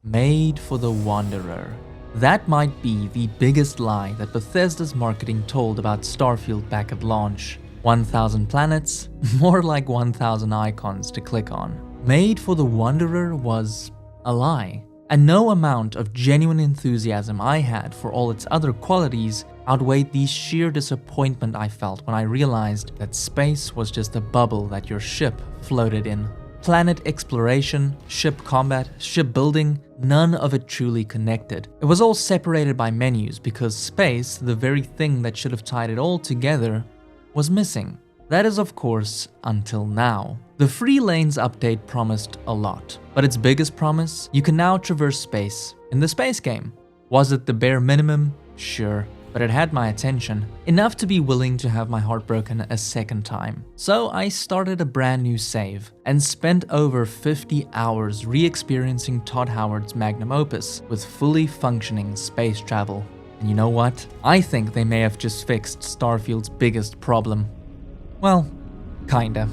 Made for the Wanderer. That might be the biggest lie that Bethesda's marketing told about Starfield back at launch. 1,000 planets, more like 1,000 icons to click on. Made for the Wanderer was a lie. And no amount of genuine enthusiasm I had for all its other qualities outweighed the sheer disappointment I felt when I realized that space was just a bubble that your ship floated in. Planet exploration, ship combat, ship building, none of it truly connected. It was all separated by menus because space, the very thing that should have tied it all together, was missing. That is, of course, until now. The Free Lanes update promised a lot, but its biggest promise? You can now traverse space in the space game. Was it the bare minimum? Sure, but it had my attention, enough to be willing to have my heart broken a second time. So I started a brand new save and spent over 50 hours re-experiencing Todd Howard's magnum opus with fully functioning space travel. And you know what? I think they may have just fixed Starfield's biggest problem. Well, kinda.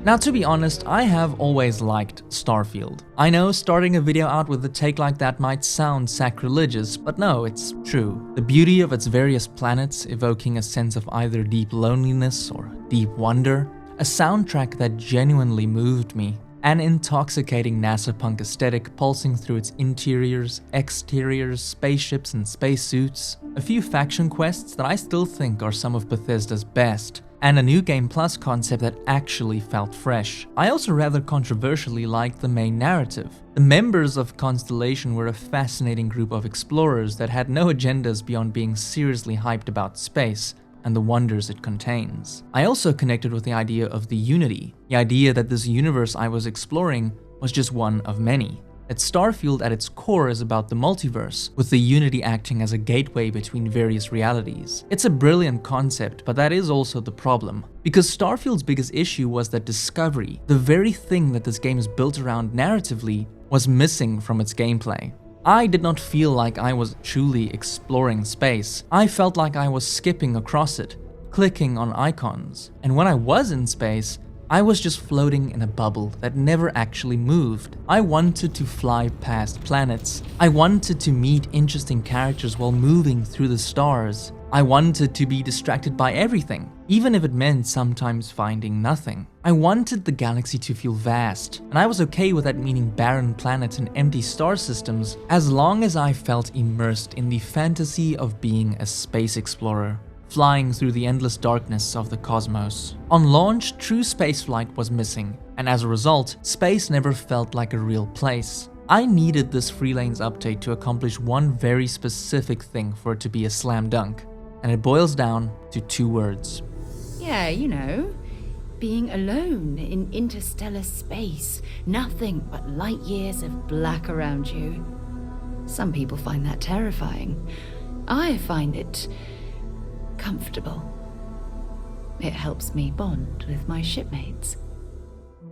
Now, to be honest, I have always liked Starfield. I know starting a video out with a take like that might sound sacrilegious, but no, it's true. The beauty of its various planets evoking a sense of either deep loneliness or deep wonder, a soundtrack that genuinely moved me, an intoxicating NASA punk aesthetic pulsing through its interiors, exteriors, spaceships and spacesuits, a few faction quests that I still think are some of Bethesda's best, and a new Game Plus concept that actually felt fresh. I also rather controversially liked the main narrative. The members of Constellation were a fascinating group of explorers that had no agendas beyond being seriously hyped about space and the wonders it contains. I also connected with the idea of the Unity, the idea that this universe I was exploring was just one of many. That Starfield at its core is about the multiverse, with the Unity acting as a gateway between various realities. It's a brilliant concept, but that is also the problem. Because Starfield's biggest issue was that discovery, the very thing that this game is built around narratively, was missing from its gameplay. I did not feel like I was truly exploring space. I felt like I was skipping across it, clicking on icons. And when I was in space, I was just floating in a bubble that never actually moved. I wanted to fly past planets. I wanted to meet interesting characters while moving through the stars. I wanted to be distracted by everything, even if it meant sometimes finding nothing. I wanted the galaxy to feel vast, and I was okay with that meaning barren planets and empty star systems, as long as I felt immersed in the fantasy of being a space explorer, flying through the endless darkness of the cosmos. On launch, true spaceflight was missing, and as a result, space never felt like a real place. I needed this Free Lanes update to accomplish one very specific thing for it to be a slam dunk, and it boils down to 2 words. Yeah, you know, being alone in interstellar space, nothing but light years of black around you. Some people find that terrifying. I find it comfortable. It helps me bond with my shipmates.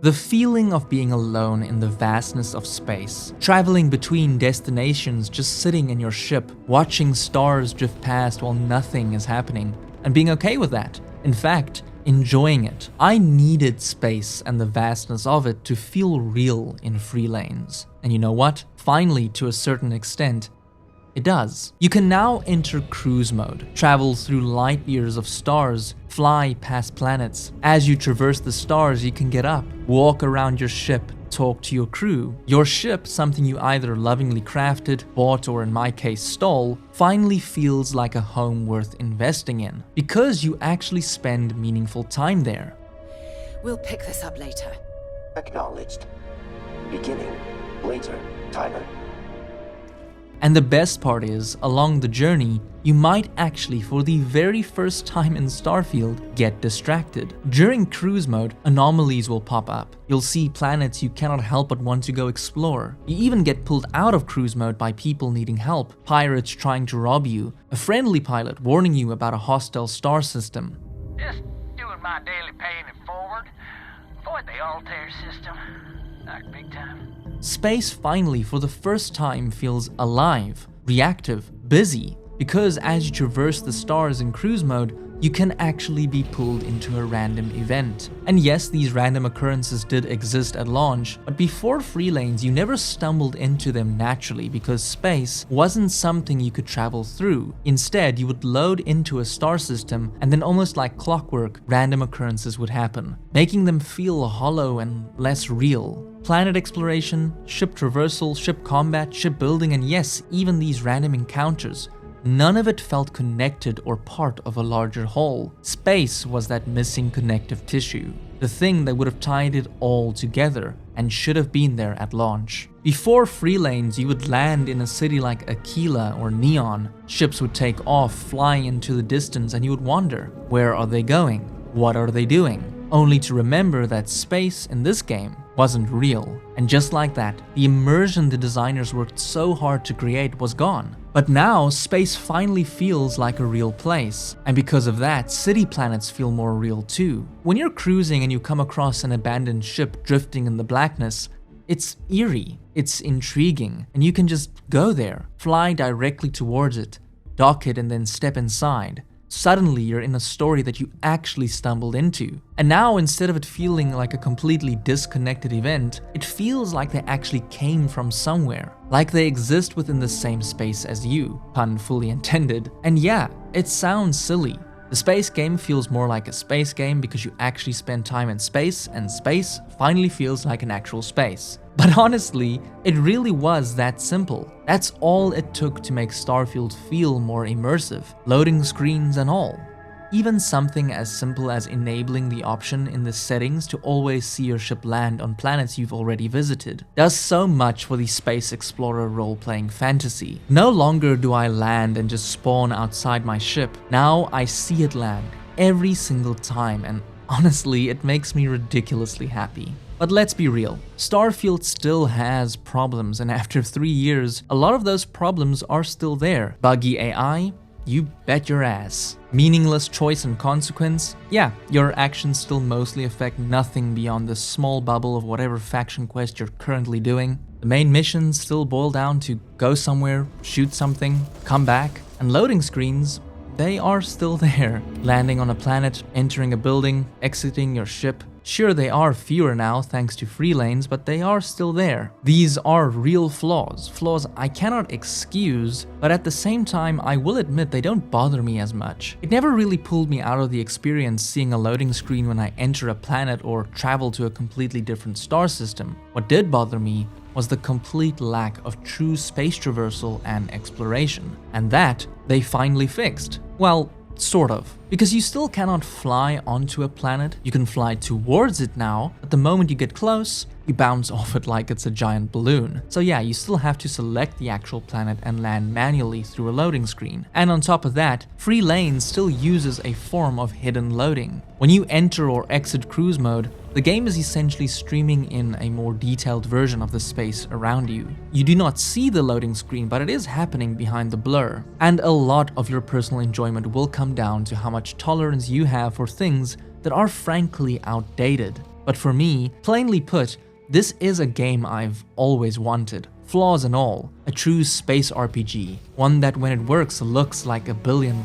The feeling of being alone in the vastness of space, traveling between destinations, just sitting in your ship, watching stars drift past while nothing is happening, and being okay with that. In fact, enjoying it. I needed space and the vastness of it to feel real in Free Lanes. And you know what? Finally, to a certain extent, it does. You can now enter cruise mode, travel through light years of stars, fly past planets. As you traverse the stars, you can get up, walk around your ship, talk to your crew. Your ship, something you either lovingly crafted, bought, or in my case stole, finally feels like a home worth investing in, because you actually spend meaningful time there. We'll pick this up later. Acknowledged. Beginning. Later. Timer. And the best part is, along the journey, you might actually, for the very first time in Starfield, get distracted. During cruise mode, anomalies will pop up. You'll see planets you cannot help but want to go explore. You even get pulled out of cruise mode by people needing help, pirates trying to rob you, a friendly pilot warning you about a hostile star system. Just doing my daily paying it forward. Avoid the Altair system. Like big time. Space finally, for the first time, feels alive, reactive, busy, because as you traverse the stars in cruise mode, you can actually be pulled into a random event. And yes, these random occurrences did exist at launch, but before free lanes, you never stumbled into them naturally because space wasn't something you could travel through. Instead, you would load into a star system, and then almost like clockwork, random occurrences would happen, making them feel hollow and less real. Planet exploration, ship traversal, ship combat, ship building, and yes, even these random encounters. None of it felt connected or part of a larger whole. Space was that missing connective tissue, the thing that would have tied it all together and should have been there at launch. Before free lanes, you would land in a city like Aquila or Neon. Ships would take off, flying into the distance, and you would wonder, where are they going? What are they doing? Only to remember that space in this game wasn't real. And just like that, the immersion the designers worked so hard to create was gone. But now, space finally feels like a real place. And because of that, city planets feel more real too. When you're cruising and you come across an abandoned ship drifting in the blackness, it's eerie, it's intriguing, and you can just go there, fly directly towards it, dock it, and then step inside. Suddenly, you're in a story that you actually stumbled into. And now, instead of it feeling like a completely disconnected event, it feels like they actually came from somewhere. Like they exist within the same space as you, pun fully intended. And yeah, it sounds silly. The space game feels more like a space game because you actually spend time in space, and space finally feels like an actual space. But honestly, it really was that simple. That's all it took to make Starfield feel more immersive, loading screens and all. Even something as simple as enabling the option in the settings to always see your ship land on planets you've already visited does so much for the space explorer role-playing fantasy. No longer do I land and just spawn outside my ship. Now I see it land every single time, and honestly, it makes me ridiculously happy. But let's be real, Starfield still has problems, and after 3 years, a lot of those problems are still there. Buggy AI? You bet your ass. Meaningless choice and consequence? Yeah, your actions still mostly affect nothing beyond the small bubble of whatever faction quest you're currently doing. The main missions still boil down to go somewhere, shoot something, come back, and loading screens, they are still there. Landing on a planet, entering a building, exiting your ship. Sure, they are fewer now thanks to free lanes, but they are still there. These are real flaws I cannot excuse, but at the same time, I will admit they don't bother me as much. It never really pulled me out of the experience seeing a loading screen when I enter a planet or travel to a completely different star system. What did bother me was the complete lack of true space traversal and exploration, and that they finally fixed. Well, sort of. Because you still cannot fly onto a planet. You can fly towards it now, but the moment you get close, you bounce off it like it's a giant balloon. So yeah, you still have to select the actual planet and land manually through a loading screen. And on top of that, free lanes still uses a form of hidden loading. When you enter or exit cruise mode, the game is essentially streaming in a more detailed version of the space around you. You do not see the loading screen, but it is happening behind the blur. And a lot of your personal enjoyment will come down to how much tolerance you have for things that are frankly outdated. But for me, plainly put, this is a game I've always wanted, flaws and all. A true space RPG, one that when it works looks like $1 billion.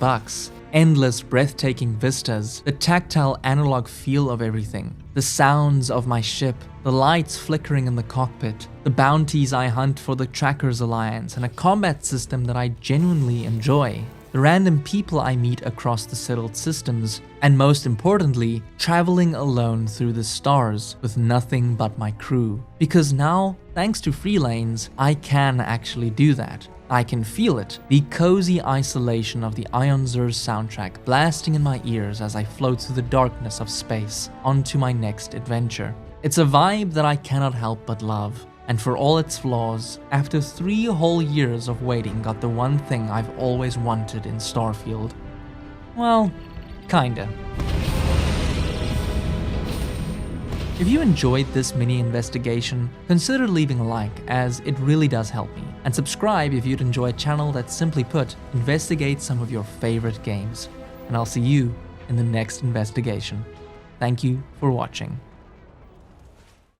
Endless, breathtaking vistas, the tactile analog feel of everything, the sounds of my ship, the lights flickering in the cockpit, the bounties I hunt for the Trackers Alliance, and a combat system that I genuinely enjoy. The random people I meet across the settled systems, and most importantly, traveling alone through the stars with nothing but my crew. Because now, thanks to free lanes, I can actually do that. I can feel it, the cozy isolation of the Ion Zur soundtrack blasting in my ears as I float through the darkness of space onto my next adventure. It's a vibe that I cannot help but love. And for all its flaws, after 3 whole years of waiting, got the one thing I've always wanted in Starfield. Well, kinda. If you enjoyed this mini investigation, consider leaving a like, as it really does help me. And subscribe if you'd enjoy a channel that, simply put, investigates some of your favorite games. And I'll see you in the next investigation. Thank you for watching.